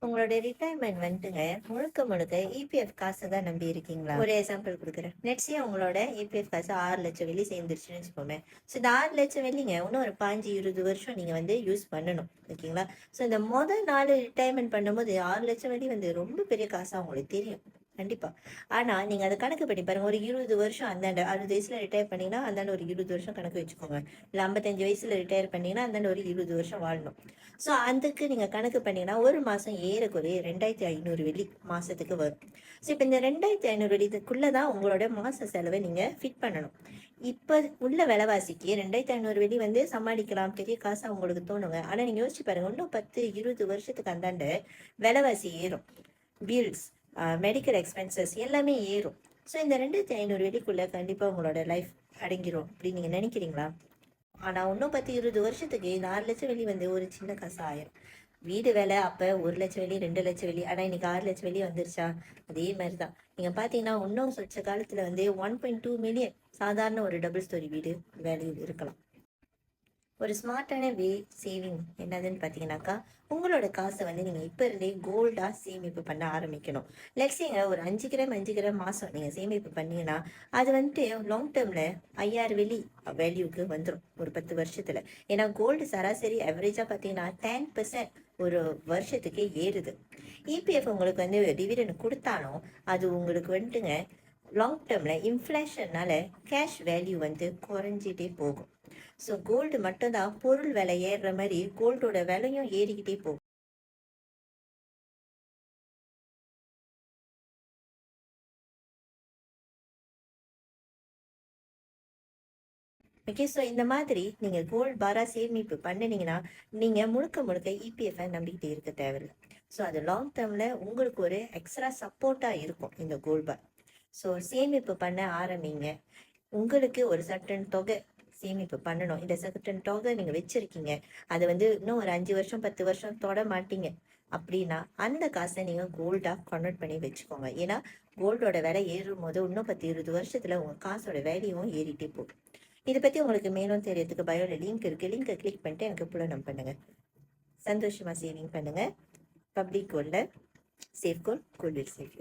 உங்களோட ரிட்டையர்மெண்ட் வந்துட்டுங்க முழுக்க முழுக்க இபிஎஃப் காசை தான் நம்பி இருக்கீங்களா? ஒரு எக்ஸாம்பிள் கொடுக்குறேன். நெக்ஸ்ட் இயர் உங்களோட இபிஎஃப் காசு 6 லட்சம் வெள்ளி சேர்ந்துருச்சுன்னு வச்சுக்கோங்க. ஸோ இந்த 6 லட்சம் வெள்ளிங்க இன்னும் ஒரு 15-20 வருஷம் நீங்க யூஸ் பண்ணணும். ஓகேங்களா? ஸோ இந்த முதல் நாள் ரிட்டையர்மெண்ட் பண்ணும்போது 6 லட்சம் வெள்ளி ரொம்ப பெரிய காசா உங்களுக்கு தெரியும். கண்டிப்பா. ஆனா நீங்க அதை கணக்கு பண்ணி பாருங்க. ஒரு 20 வருஷம் அந்தாண்ட 60 வயசுல ரிட்டையர் பண்ணீங்கன்னா அந்தாண்ட ஒரு 20 வருஷம் கணக்கு வச்சுக்கோங்க. இல்ல 55 வயசுல ரிட்டையர் பண்ணீங்கன்னா அந்தாண்ட ஒரு 20 வருஷம் வாழணும். ஸோ அதுக்கு நீங்க கணக்கு பண்ணீங்கன்னா ஒரு மாசம் ஏறக்குறைய 2500 வெள்ளி மாசத்துக்கு வரும். ஸோ இப்போ இந்த 2500 வெள்ளிக்குள்ள தான் உங்களோட மாச செலவை நீங்க ஃபிட் பண்ணணும். இப்ப உள்ள விலைவாசிக்கு 2500 வெள்ளி சமாளிக்கலாம், பெரிய காசா உங்களுக்கு தோணுங்க. ஆனா நீங்க யோசிச்சு பாருங்க, இன்னும் 10-20 வருஷத்துக்கு அந்தாண்ட விலைவாசி ஏறும். பில்ஸ், மெடிக்கல் எக்ஸ்பென்சஸ் எல்லாமே ஏறும். ஸோ இந்த 2500 வெள்ளிக்குள்ள கண்டிப்பா உங்களோட லைஃப் அடங்கிரும் அப்படின்னு நீங்க நினைக்கிறீங்களா? ஆனா இன்னும் 10-20 வருஷத்துக்கு இந்த 6 லட்சம் வெள்ளி ஒரு சின்ன காசு ஆயிரும். வீடு விலை அப்ப 1 லட்சம் வெள்ளி 2 லட்சம் வெள்ளி, ஆனா இன்னைக்கு 6 லட்சம் வெள்ளி வந்துருச்சா? அதே மாதிரிதான் நீங்க பாத்தீங்கன்னா இன்னும் சொச்ச காலத்துல 1.2 மில்லியன் சாதாரண ஒரு டபுள் ஸ்டோரி வீடு வேல்யூ இருக்கலாம். ஒரு ஸ்மார்ட்டான சேவிங் என்னதுன்னு பார்த்தீங்கன்னாக்கா, உங்களோட காசை நீங்கள் இப்போ இருந்தே கோல்டாக சேமிப்பு பண்ண ஆரம்பிக்கணும். லெட்ஸேங்க ஒரு 5 கிராம் 5 கிராம் மாதம் நீங்கள் சேமிப்பு பண்ணீங்கன்னா, அது லாங் டேர்மில் 5000 வெள்ளி வேல்யூக்கு வந்துடும் ஒரு 10 வருஷத்தில். ஏன்னா கோல்டு சராசரி அவரேஜாக பார்த்தீங்கன்னா 10% ஒரு வருஷத்துக்கு ஏறுது. இபிஎஃப் உங்களுக்கு டிவிடெண்ட் கொடுத்தாலும் அது உங்களுக்கு லாங் டேர்மில் இன்ஃப்ளேஷன்னால கேஷ் வேல்யூ குறைஞ்சிட்டே போகும். ஸோ கோல்டு மட்டும்தான் பொருள் விலை ஏறுற மாதிரி கோல்டோட விலையும் ஏறிக்கிட்டே போகும். ஓகே, ஸோ இந்த மாதிரி நீங்கள் கோல்டு பாரா சேமிப்பு பண்ணினீங்கன்னா நீங்கள் முழுக்க முழுக்க இபிஎஃப்ஐ நம்பிக்கிட்டே இருக்க தேவையில்லை. ஸோ அது லாங் டேர்மில் உங்களுக்கு ஒரு எக்ஸ்ட்ரா சப்போர்ட்டாக இருக்கும் இந்த கோல்ட் பார். ஸோ சேமிப்பு பண்ண ஆரம்பிங்க. உங்களுக்கு ஒரு சர்டன் தொகை சேமிப்பு பண்ணணும். இந்த சர்டன் தொகை நீங்கள் வச்சிருக்கீங்க, அது இன்னும் ஒரு 5 வருஷம் 10 வருஷம் தொட மாட்டீங்க அப்படின்னா அந்த காசை நீங்கள் கோல்டாக கன்வெர்ட் பண்ணி வச்சுக்கோங்க. ஏன்னா கோல்டோட விலை ஏறும் போது இன்னும் 10-20 வருஷத்துல உங்கள் காசோட வேல்யூவும் ஏறிட்டே போகும். இதை பற்றி உங்களுக்கு மேலும் தெரியறதுக்கு பயோல லிங்க் இருக்கு. லிங்கை கிளிக் பண்ணிட்டு எனக்கு புலனம் பண்ணுங்க. சந்தோஷமா சேவிங் பண்ணுங்க. பப்ளிக் கோல்ல சேஃப் கோல் கோல்ட் சேஃப்.